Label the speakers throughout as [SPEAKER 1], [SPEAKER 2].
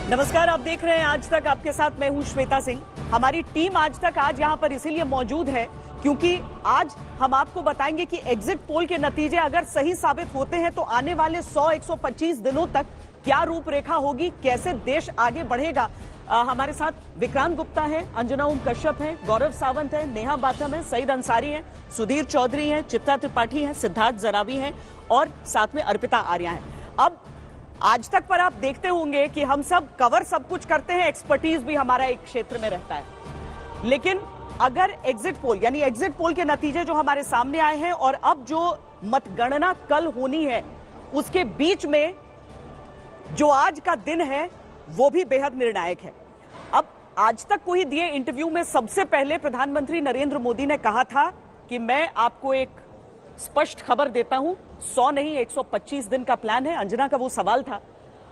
[SPEAKER 1] नमस्कार, आप देख रहे हैं आज तक। आपके साथ मैं हूं श्वेता सिंह। हमारी टीम आज तक आज यहां पर इसीलिए मौजूद है क्योंकि आज हम आपको बताएंगे कि एग्जिट पोल के नतीजे अगर सही साबित होते हैं तो आने वाले 100-125 दिनों तक क्या रूपरेखा होगी, कैसे देश आगे बढ़ेगा। हमारे साथ विक्रांत गुप्ता है, अंजना ओम कश्यप है, गौरव सावंत है, नेहा बाथम है, सईद अंसारी है, सुधीर चौधरी है, चित्ता त्रिपाठी है, सिद्धार्थ जरावी है और साथ में अर्पिता आर्या है। अब आज तक पर आप देखते होंगे कि हम सब कवर सब कुछ करते हैं, एक्सपर्टीज भी हमारा एक क्षेत्र में रहता है, लेकिन अगर एग्जिट पोल यानी एग्जिट पोल के नतीजे जो हमारे सामने आए हैं और अब जो मतगणना कल होनी है उसके बीच में जो आज का दिन है वो भी बेहद निर्णायक है। अब आज तक को ही दिए इंटरव्यू में सबसे पहले प्रधानमंत्री नरेंद्र मोदी ने कहा था कि मैं आपको एक स्पष्ट खबर देता हूं, 100 नहीं 125 दिन का प्लान है। अंजना का वो सवाल था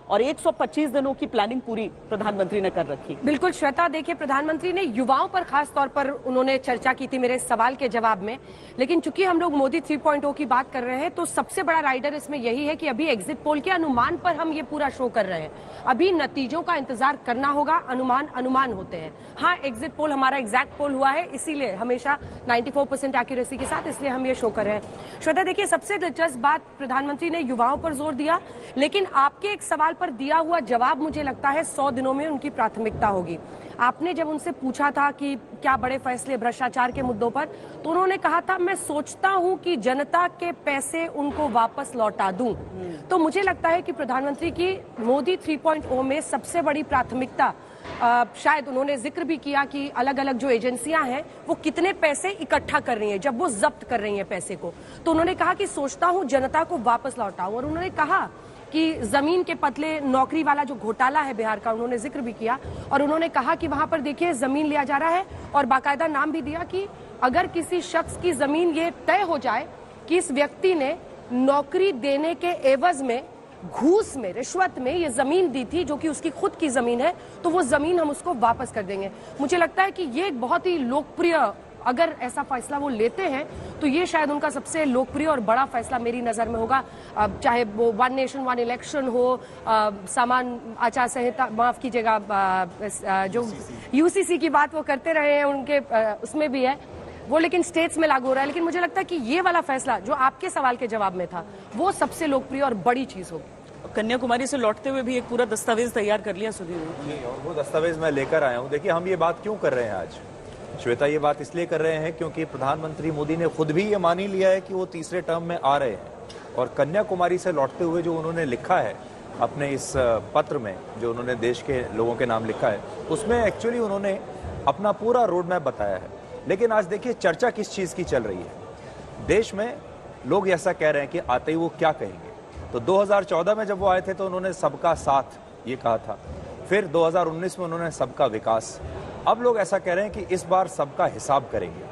[SPEAKER 1] और 125 दिनों की प्लानिंग पूरी प्रधानमंत्री ने कर रखी।
[SPEAKER 2] बिल्कुल श्वेता, देखिए प्रधानमंत्री ने युवाओं पर खास तौर पर उन्होंने चर्चा की थी मेरे सवाल के जवाब में, लेकिन चूंकि हम लोग मोदी 3.0 की बात कर रहे हैं तो सबसे बड़ा राइडर इसमें यही है कि अभी एग्जिट पोल के अनुमान पर हम ये पूरा शो कर रहे हैं। अभी नतीजों का इंतजार करना होगा। अनुमान होते हैं। हाँ, एग्जिट पोल हमारा एग्जैक्ट पोल हुआ है, इसीलिए हमेशा 94% एक्यूरेसी के साथ इसलिए हम ये शो कर रहे हैं। श्वेता, देखिए सबसे दिलचस्प बात, प्रधानमंत्री ने युवाओं पर जोर दिया, लेकिन आपके एक सवाल पर दिया हुआ जवाब मुझे लगता है 100 दिनों में उनकी प्राथमिकता होगी। आपने जब उनसे पूछा था कि क्या बड़े फैसले भ्रष्टाचार के मुद्दों पर, तो उन्होंने कहा था मैं सोचता हूं कि जनता के पैसे उनको वापस लौटा दूं। तो मुझे लगता है कि प्रधानमंत्री की मोदी 3.0 में सबसे बड़ी प्राथमिकता, शायद उन्होंने जिक्र भी किया कि अलग अलग जो एजेंसियां हैं वो कितने पैसे इकट्ठा कर रही हैं जब वो जब्त कर रही हैं पैसे को, तो उन्होंने कहा कि सोचता हूं जनता को वापस लौटाऊं। और उन्होंने कहा कि जमीन के पतले नौकरी वाला जो घोटाला है बिहार का, उन्होंने जिक्र भी किया और उन्होंने कहा कि वहां पर देखिए जमीन लिया जा रहा है और बाकायदा नाम भी दिया कि अगर किसी शख्स की जमीन ये तय हो जाए कि इस व्यक्ति ने नौकरी देने के एवज में घूस में, रिश्वत में ये जमीन दी थी जो कि उसकी खुद की जमीन है, तो वो जमीन हम उसको वापस कर देंगे। मुझे लगता है कि ये एक बहुत ही लोकप्रिय, अगर ऐसा फैसला वो लेते हैं तो ये शायद उनका सबसे लोकप्रिय और बड़ा फैसला मेरी नजर में होगा। चाहे वो वन नेशन वन इलेक्शन हो, समान आचार संहिता, माफ कीजिएगा, जो यूसीसी की बात वो करते रहे हैं उनके उसमें भी है वो, लेकिन स्टेट्स में लागू हो रहा है। लेकिन मुझे लगता है कि ये वाला फैसला जो आपके सवाल के जवाब में था वो सबसे लोकप्रिय और बड़ी चीज होगी।
[SPEAKER 1] कन्याकुमारी से लौटते हुए भी एक पूरा दस्तावेज तैयार कर लिया सुधीर,
[SPEAKER 3] और वो दस्तावेज मैं लेकर आया हूँ। देखिए, हम ये बात क्यों कर रहे हैं आज श्वेता, ये बात इसलिए कर रहे हैं क्योंकि प्रधानमंत्री मोदी ने खुद भी ये मान ही लिया है कि वो तीसरे टर्म में आ रहे हैं। और कन्याकुमारी से लौटते हुए जो उन्होंने लिखा है अपने इस पत्र में, जो उन्होंने देश के लोगों के नाम लिखा है, उसमें एक्चुअली उन्होंने अपना पूरा रोड मैप बताया है। लेकिन आज देखिए चर्चा किस चीज़ की चल रही है। देश में लोग ऐसा कह रहे हैं कि आते ही वो क्या कहेंगे। तो 2014 में जब वो आए थे तो उन्होंने सबका साथ ये कहा था, फिर 2019 में उन्होंने सबका विकास। अब लोग ऐसा कह रहे हैं कि इस बार सबका हिसाब करेंगे।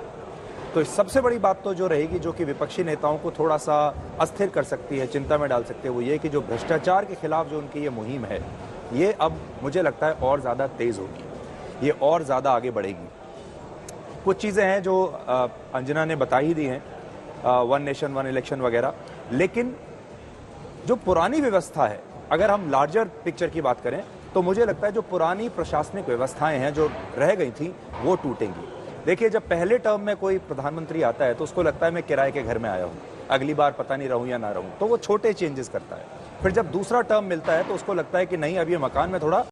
[SPEAKER 3] तो सबसे बड़ी बात तो जो रहेगी, जो कि विपक्षी नेताओं को थोड़ा सा अस्थिर कर सकती है, चिंता में डाल सकती है, वो ये कि जो भ्रष्टाचार के खिलाफ जो उनकी ये मुहिम है, ये अब मुझे लगता है और ज़्यादा तेज़ होगी, ये और ज़्यादा आगे बढ़ेगी। कुछ चीज़ें हैं जो अंजना ने बता ही दी हैं, वन नेशन वन इलेक्शन वगैरह, लेकिन जो पुरानी व्यवस्था है, अगर हम लार्जर पिक्चर की बात करें तो मुझे लगता है जो पुरानी प्रशासनिक व्यवस्थाएं हैं जो रह गई थी वो टूटेंगी। देखिए, जब पहले टर्म में कोई प्रधानमंत्री आता है तो उसको लगता है मैं किराए के घर में आया हूँ, अगली बार पता नहीं रहूँ या ना रहूँ, तो वो छोटे चेंजेस करता है। फिर जब दूसरा टर्म मिलता है तो उसको लगता है कि नहीं, अब ये मकान में थोड़ा